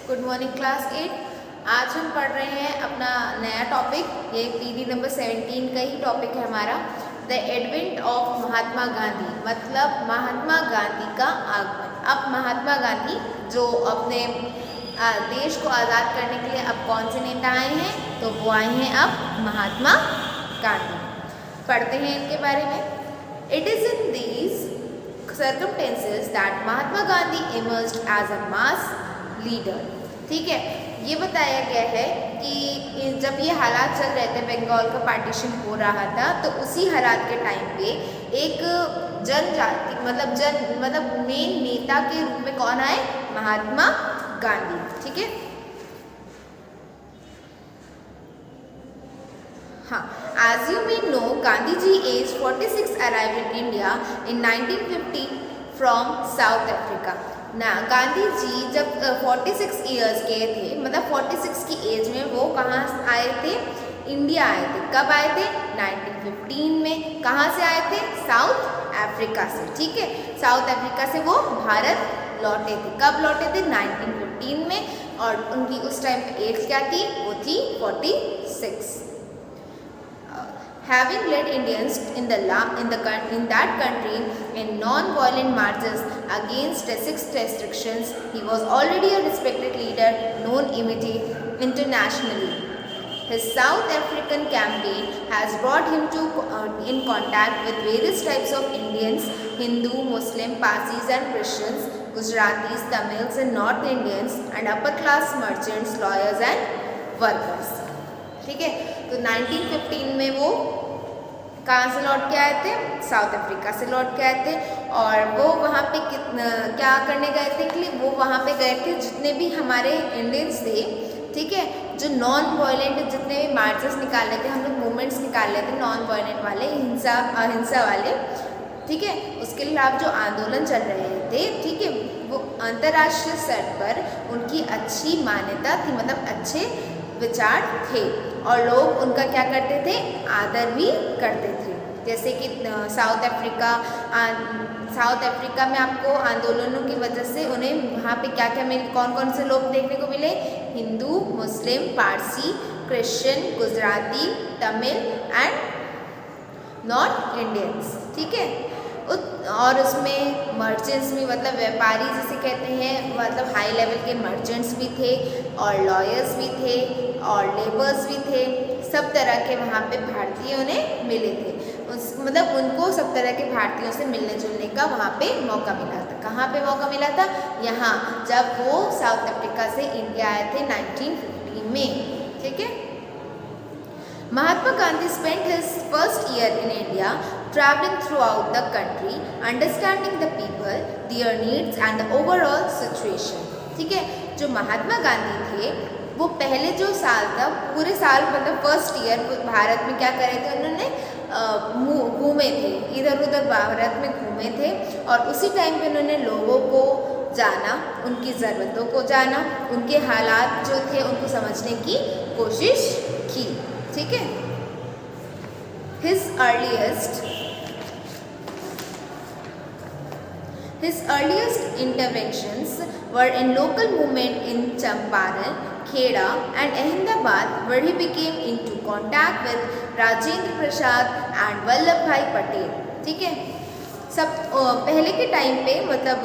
Good morning class 8। आज हम पढ़ रहे हैं अपना नया टॉपिक, ये पीडी नंबर 17 का ही टॉपिक है हमारा, the advent of Mahatma Gandhi, मतलब महात्मा गांधी का आगमन। अब महात्मा गांधी जो अपने देश को आज़ाद करने के लिए अब कौन से नेता आए हैं, तो वो आए हैं अब महात्मा गांधी। पढ़ते हैं इनके बारे में। It is in these circumstances that Mahatma Gandhi emerged as a mass leader। ठीक है, ये बताया गया है कि जब ये हालात चल रहे थे, बंगाल का पार्टीशन हो रहा था, तो उसी हालात के टाइम पे एक जनजाति मतलब मेन नेता के रूप में कौन आए, महात्मा गांधी। ठीक है, हाँ, as you may know, Gandhi ji aged 46 arrived in India in 1950 from South Africa। ना गांधी जी जब 46 ईयर्स के थे, मतलब 46 की एज में वो कहाँ आए थे, इंडिया आए थे। कब आए थे, 1915 में। कहाँ से आए थे, साउथ अफ्रीका से। ठीक है, साउथ अफ्रीका से वो भारत लौटे थे। कब लौटे थे, 1915 में। और उनकी उस टाइम पे एज क्या थी, वो थी 46। Having led Indians in that country in non-violent marches against six restrictions, he was already a respected leader known internationally. His South African campaign has brought him in contact with various types of Indians: Hindu, Muslim, Parsis and Christians, Gujaratis, Tamils and North Indians, and upper class merchants, lawyers and workers। ठीक है, तो 1915 में वो कहाँ से लौट के आए थे, साउथ अफ्रीका से लौट के आए थे। और वो वहाँ पे क्या करने गए थे कि वो वहाँ पे गए थे जितने भी हमारे इंडियंस थे, ठीक है, जो नॉन वायलेंट जितने भी मार्चेस निकाल रहे थे, हम लोग मूवमेंट्स निकाल रहे थे नॉन वायलेंट वाले, अहिंसा वाले, ठीक है, उसके खिलाफ जो आंदोलन चल रहे थे, ठीक है, वो अंतर्राष्ट्रीय स्तर पर उनकी अच्छी मान्यता थी, मतलब अच्छे विचार थे और लोग उनका क्या करते थे, आदर भी करते थे। जैसे कि साउथ अफ्रीका में आपको आंदोलनों की वजह से उन्हें वहाँ पे क्या क्या मिले, कौन कौन से लोग देखने को मिले, Hindu, Muslim, Parsi, Christian, Gujarati, Tamil and North Indians. ठीक है, और उसमें मर्चेंट्स भी, मतलब व्यापारी जिसे कहते हैं, मतलब हाई लेवल के मर्चेंट्स भी थे और लॉयर्स भी थे और लेबर्स भी थे। सब तरह के वहाँ पे भारतीय उन्हें मिले थे, मतलब उनको सब तरह के भारतीयों से मिलने जुलने का वहाँ पे मौका मिला था। कहाँ पे मौका मिला था, यहाँ, जब वो साउथ अफ्रीका से इंडिया आए थे 1950 में। ठीक है, Mahatma Gandhi spent his first year in India traveling throughout the country, understanding the people, their needs and the overall situation। ठीक है, जो महात्मा गांधी थे वो पहले जो साल था, पूरे साल मतलब फर्स्ट ईयर भारत में क्या करे थे, उन्होंने घूमे थे, इधर उधर भारत में घूमे थे और उसी टाइम पे उन्होंने लोगों को जाना, उनकी ज़रूरतों को जाना, उनके हालात जो थे उनको समझने की कोशिश की। ठीक है, His earliest interventions were in local movement in Champaran, Kheda and Ahmedabad, where he became into contact with Rajendra Prasad and Vallabh Bhai Patel। ठीक है, सब पहले के टाइम पे, मतलब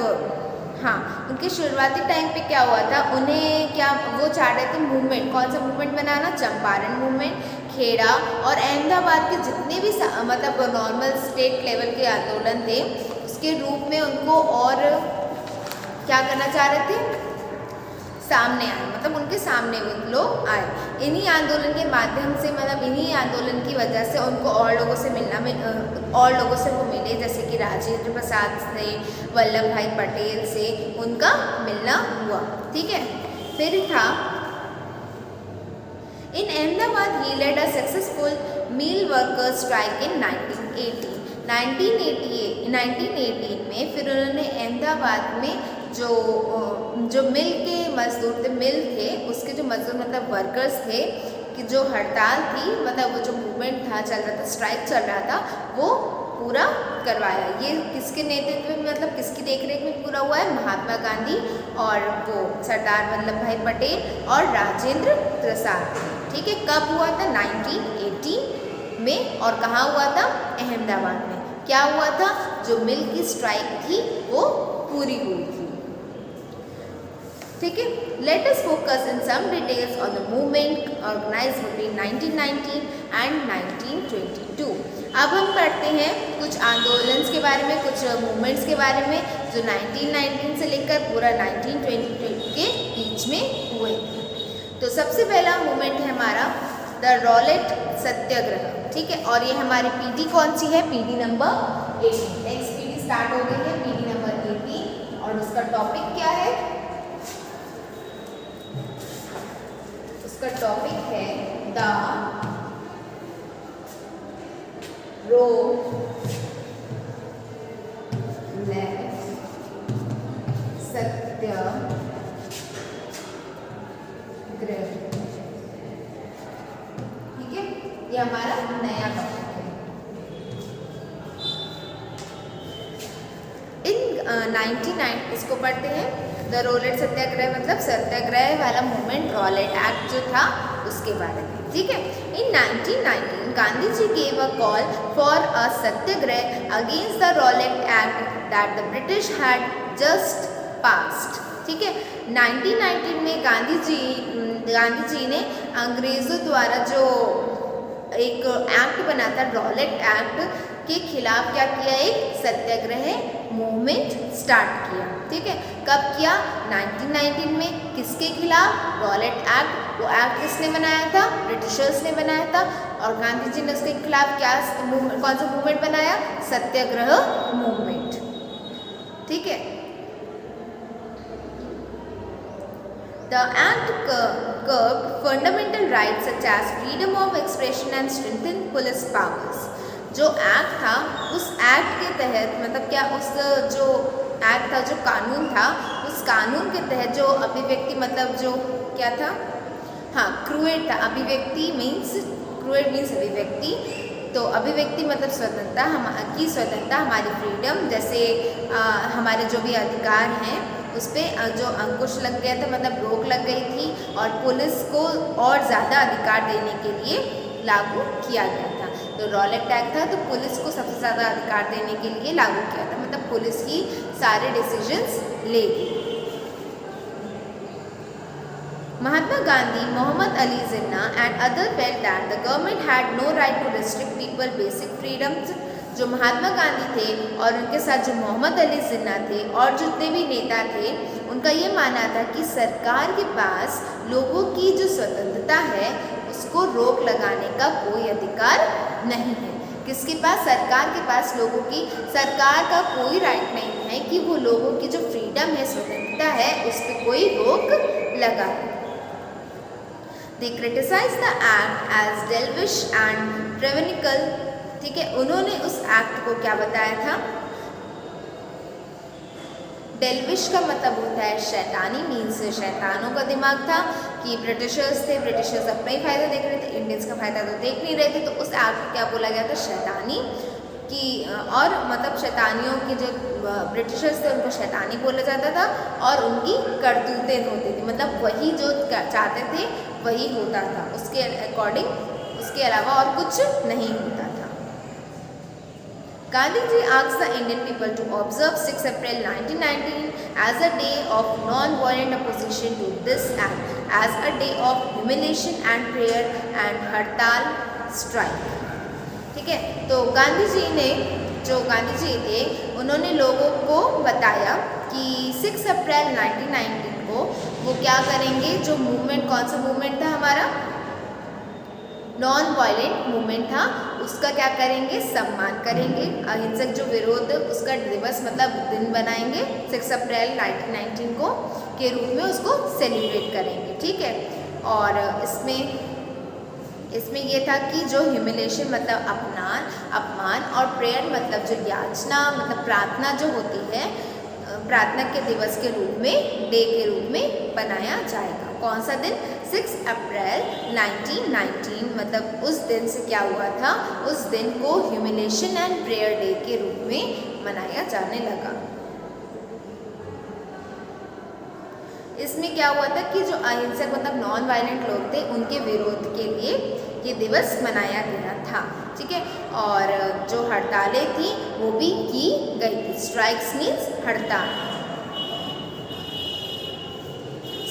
हाँ, उनके शुरुआती टाइम पे क्या हुआ था, उन्हें क्या, वो चाह रहे थे मूवमेंट, कौन सा मूवमेंट बनाना, चंपारण मूवमेंट, खेड़ा और अहमदाबाद के जितने भी मतलब नॉर्मल स्टेट लेवल के आंदोलन थे, उसके रूप में उनको और क्या करना चाह रहे थे, सामने आए, मतलब उनके सामने वो लोग आए। इन्हीं आंदोलन के माध्यम से, मतलब इन्हीं आंदोलन की वजह से उनको और लोगों से और लोगों से वो मिले, जैसे कि राजेंद्र प्रसाद से, वल्लभ भाई पटेल से उनका मिलना हुआ। ठीक है, फिर था in Ahmedabad he led a successful mill workers strike in 1918। 1918 में फिर उन्होंने अहमदाबाद में जो मिल के मजदूर थे, मिल थे उसके जो मजदूर, मतलब वर्कर्स थे, कि जो हड़ताल थी, मतलब वो जो मूवमेंट था चल रहा था, स्ट्राइक चल रहा था, वो पूरा करवाया। ये किसके नेतृत्व में, मतलब किसकी देखरेख में पूरा हुआ है? महात्मा गांधी और वो सरदार वल्लभ भाई पटेल और राजेंद्र प्रसाद। ठीक है, कब हुआ था? 1918 में। और कहाँ हुआ था? अहमदाबाद में। क्या हुआ था? जो मिल की स्ट्राइक थी वो पूरी हुई थी। ठीक है, let us focus in some details on the movement organised between 1919 and 1922। अब हम पढ़ते हैं कुछ आंदोलन के बारे में, कुछ मूवमेंट्स के बारे में जो 1919 से लेकर पूरा 1922 के बीच में हुए थे। तो सबसे पहला मूवमेंट है हमारा द रॉलेट सत्याग्रह। ठीक है, और ये हमारी पीडी कौन सी है? PD number 18। Next PD start हो गई है, पीडी नंबर 18, और उसका टॉपिक क्या है? उसका टॉपिक है द रोलेट सत्याग्रह। ठीक है, ये हमारा नया टॉपिक है। इन 1990 इसको पढ़ते हैं। द रोलेट सत्याग्रह मतलब सत्याग्रह वाला मूवमेंट, रॉलेट एक्ट जो था उसके बारे में। ठीक है, इन 1919 Gandhi ji gave a call for a Satyagraha against the Rowlatt Act that the British had just passed। ठीक है, 1919 में गांधी जी ने अंग्रेज़ों द्वारा जो एक एक्ट बना था, रॉलेट एक्ट के खिलाफ क्या किया? एक सत्याग्रह मूवमेंट स्टार्ट किया। ठीक है, कब किया? 1919 में। किसके खिलाफ? Rowlatt act. वो एक्ट किसने बनाया था? ब्रिटिशर्स ने बनाया था। और गांधी जी ने उसके खिलाफ क्या कौन सा मूवमेंट बनाया? सत्याग्रह मूवमेंट। ठीक है, The act curbed fundamental rights such as freedom of expression and strengthened police powers। जो एक्ट था, उस एक्ट के तहत मतलब क्या, उस जो एक्ट था, जो कानून था, उस कानून के तहत जो अभिव्यक्ति मतलब जो क्या था? हाँ, क्रूएड था। अभिव्यक्ति मीन्स, क्रूएड मीन्स अभिव्यक्ति। तो अभिव्यक्ति मतलब स्वतंत्रता, स्वतंत्रता, हमारी फ्रीडम, जैसे हमारे जो भी अधिकार हैं उस पर जो अंकुश लग गया था, मतलब रोक लग गई थी, और पुलिस को और ज़्यादा अधिकार देने के लिए लागू किया गया था। तो रॉलेट एक्ट था, तो पुलिस को सबसे ज़्यादा अधिकार देने के लिए लागू किया था, मतलब पुलिस की सारे डिसीजंस लेगी। Mahatma Gandhi, Muhammad Ali Jinnah and others felt that the government had no right to restrict people's basic freedoms। जो महात्मा गांधी थे और उनके साथ जो मोहम्मद अली जिन्ना थे और जितने भी नेता थे, उनका ये मानना था कि सरकार के पास लोगों की जो स्वतंत्रता है उसको रोक लगाने का कोई अधिकार नहीं है। किसके पास? सरकार के पास लोगों की, सरकार का कोई राइट नहीं है कि वो लोगों की जो फ्रीडम है, स्वतंत्रता है, उस पर कोई रोक लगाए। They criticized the act as delvish and tyrannical। ठीक है, उन्होंने उस एक्ट को क्या बताया था? डेल्विश का मतलब होता है शैतानी, मीन्स शैतानों का दिमाग था, कि ब्रिटिशर्स थे, ब्रिटिशर्स अपना ही फ़ायदा देख रहे थे, इंडियंस का फ़ायदा तो देख नहीं रहे थे। तो उस एक्ट को क्या बोला गया था? शैतानी की, और मतलब शैतानियों की जो ब्रिटिशर्स थे उनको शैतानी बोला जाता था, और उनकी करतूतें होती थी, मतलब वही जो चाहते थे वही होता था, उसके अकॉर्डिंग, उसके अलावा और कुछ नहीं होता था। Gandhi ji asked the Indian people to observe 6 April 1919 as a day of non-violent opposition to this act, as a day of humiliation and prayer and हड़ताल strike। ठीक है, तो गांधी जी ने, जो गांधी जी थे, उन्होंने लोगों को बताया कि 6 अप्रैल 1919 को वो क्या करेंगे? जो मूवमेंट, कौन सा मूवमेंट था हमारा? नॉन वायलेंट मूवमेंट था, उसका क्या करेंगे? सम्मान करेंगे। अहिंसक जो विरोध, उसका दिवस मतलब दिन बनाएंगे 6 अप्रैल 1919 को के रूप में उसको सेलिब्रेट करेंगे। ठीक है, और इसमें ये था कि जो ह्यूमिलेशन मतलब अपमान, और प्रेयर मतलब जो याचना मतलब प्रार्थना जो होती है, प्रार्थना के दिवस के रूप में, डे के रूप में बनाया जाएगा। कौन सा दिन? 6 अप्रैल 1919, मतलब उस दिन से क्या हुआ था, उस दिन को ह्यूमिलेशन एंड प्रेयर डे के रूप में मनाया जाने लगा। इसमें क्या हुआ था कि जो अहिंसक मतलब नॉन वायलेंट लोग थे उनके विरोध के लिए ये दिवस मनाया गया था। ठीक है, और जो हड़तालें थी वो भी की गई थी। स्ट्राइक्स मीन्स हड़ताल।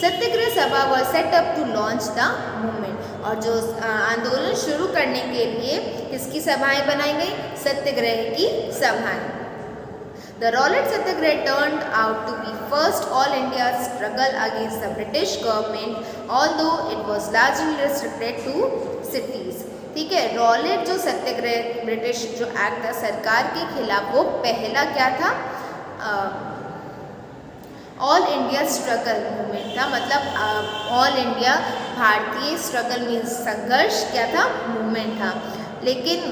सत्याग्रह सभा व set up to launch the movement, और जो आंदोलन शुरू करने के लिए किसकी सभाएं बनाई गई? सत्याग्रह की सभाएं। The Rowlatt Satyagraha turned out to be first all India struggle against the British government, although it was largely restricted to cities. ठीक है, रॉलेट जो सत्याग्रह ब्रिटिश जो एक्ट था सरकार के खिलाफ, वो पहला क्या था? ऑल इंडिया स्ट्रगल मूवमेंट था, मतलब ऑल इंडिया भारतीय स्ट्रगल मीन्स संघर्ष क्या था? मूवमेंट था। लेकिन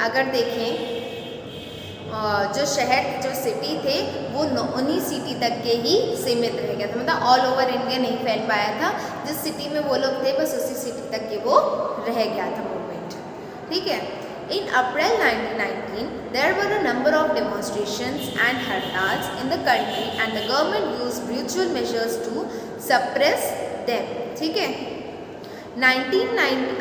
अगर देखें जो शहर जो सिटी थे वो उन्हीं सिटी तक के ही सीमित रह गया था, मतलब ऑल ओवर इंडिया नहीं फैल पाया था। जिस सिटी में वो लोग थे बस उसी सिटी तक के वो रह गया था मूवमेंट। ठीक है, in April 1919 there were a number of demonstrations and hartals in the country and the government used mutual measures to suppress them. ठीक है,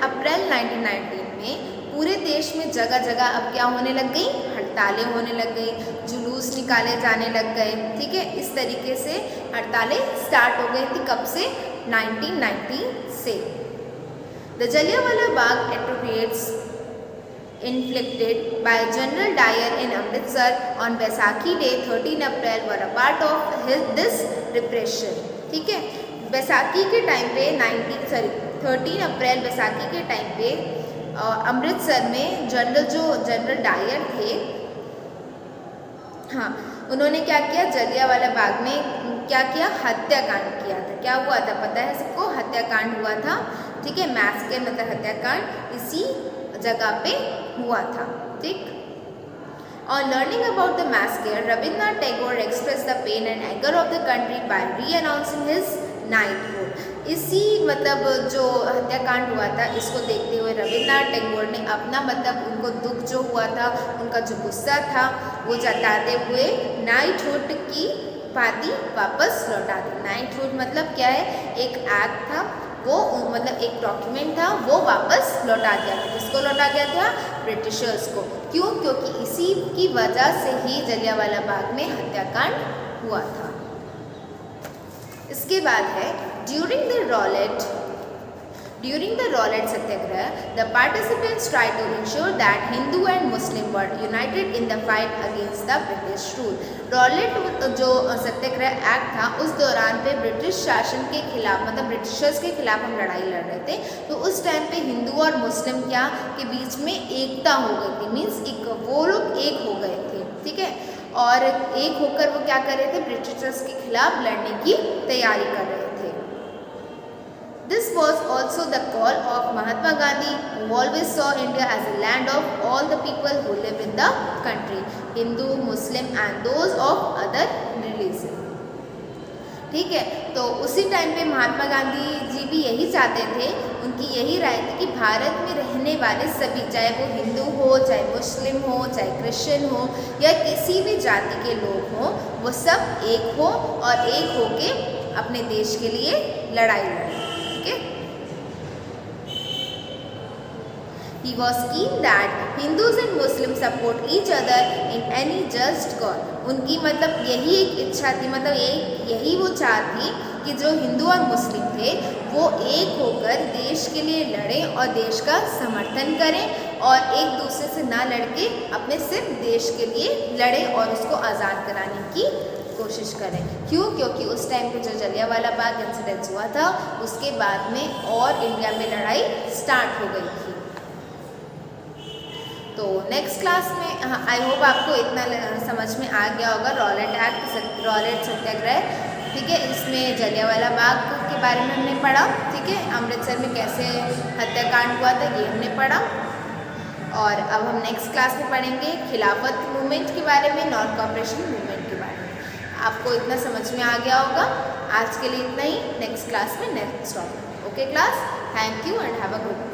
अप्रैल 1919 में पूरे देश में जगह जगह अब क्या होने लग गई? हड़तालें होने लग गई, जुलूस निकाले जाने लग गए। ठीक है, इस तरीके से हड़तालें स्टार्ट हो गई थी। कब से? 1919 से। The Jallianwala Bagh atrocities inflicted by General Dyer in Amritsar on Baisakhi Day 13 April were a part of this repression। ठीक है, बैसाखी के टाइम पे 13 अप्रैल बैसाखी के टाइम पे अमृतसर में जनरल डायर थे, हाँ, उन्होंने क्या किया? जलियांवाला बाग में क्या किया? हत्याकांड किया था। क्या हुआ था पता है सबको? हत्याकांड हुआ था। ठीक है, मैसेकर मतलब हत्याकांड इसी जगह पे हुआ था। ठीक, On learning about the massacre, Rabindranath Tagore expressed the pain and anger of the country by re-announcing his knighthood। इसी मतलब जो हत्याकांड हुआ था इसको देखते हुए रविन्द्रनाथ टैगोर ने अपना मतलब उनको दुख जो हुआ था, उनका जो गुस्सा था वो जताते हुए नाइटहुड की उपाधि वापस लौटा दी। नाइटहुड मतलब क्या है? एक एक्ट था, वो मतलब एक डॉक्यूमेंट था, वो वापस लौटा दिया था। किसको लौटा गया था? ब्रिटिशर्स को। क्यों? क्योंकि इसी की वजह से ही जलियांवाला बाग में हत्याकांड हुआ था। इसके बाद है during the Rowlatt satyagraha the participants try to ensure that Hindu and Muslim were united in the fight against the British rule. Rowlatt जो सत्याग्रह एक्ट था उस दौरान पे ब्रिटिश शासन के खिलाफ मतलब ब्रिटिशर्स के खिलाफ हम लड़ाई लड़ रहे थे, तो उस टाइम पे हिंदू और मुस्लिम क्या के बीच में एकता हो गई थी, मीन्स वो लोग एक हो गए थे। ठीक है, और एक होकर वो क्या कर रहे थे? ब्रिटिशर्स के खिलाफ लड़ने की तैयारी कर रहे थे। This was also the call of Mahatma Gandhi, who always saw India as a land of all the people who live in the country, Hindu, Muslim and those of other religion। ठीक है, तो उसी time पे महात्मा गांधी जी भी यही चाहते थे, उनकी यही राय थी कि भारत में रहने वाले सभी, चाहे वो हिंदू हो, चाहे मुस्लिम हो, चाहे क्रिश्चियन हो या किसी भी जाति के लोग हों, वो सब एक हो और एक होके अपने देश के लिए लड़ाई लड़ें। He was keen that Hindus and Muslims support each other in any just cause। उनकी मतलब यही एक इच्छा थी, मतलब यही वो चाह थी कि जो हिंदू और मुस्लिम थे वो एक होकर देश के लिए लड़ें और देश का समर्थन करें और एक दूसरे से ना लड़के अपने सिर्फ देश के लिए लड़ें और उसको आज़ाद कराने की कोशिश करें। क्यों? क्योंकि उस टाइम पे जो जलियांवाला बाग इंसिडेंस हुआ था उसके बाद में और इंडिया में लड़ाई स्टार्ट हो गई थी। तो नेक्स्ट क्लास में आई होप आपको इतना समझ में आ गया होगा रॉलेट सत्याग्रह। ठीक है, इसमें जलियांवाला बाग के बारे में हमने पढ़ा। ठीक है, अमृतसर में कैसे हत्याकांड हुआ था ये हमने पढ़ा। और अब हम नेक्स्ट क्लास में पढ़ेंगे खिलाफत मूवमेंट के बारे में, नॉन कॉपरेशन मूवमेंट के बारे में। आपको इतना समझ में आ गया होगा। आज के लिए इतना ही, नेक्स्ट क्लास में next topic. Okay class, thank you and have a good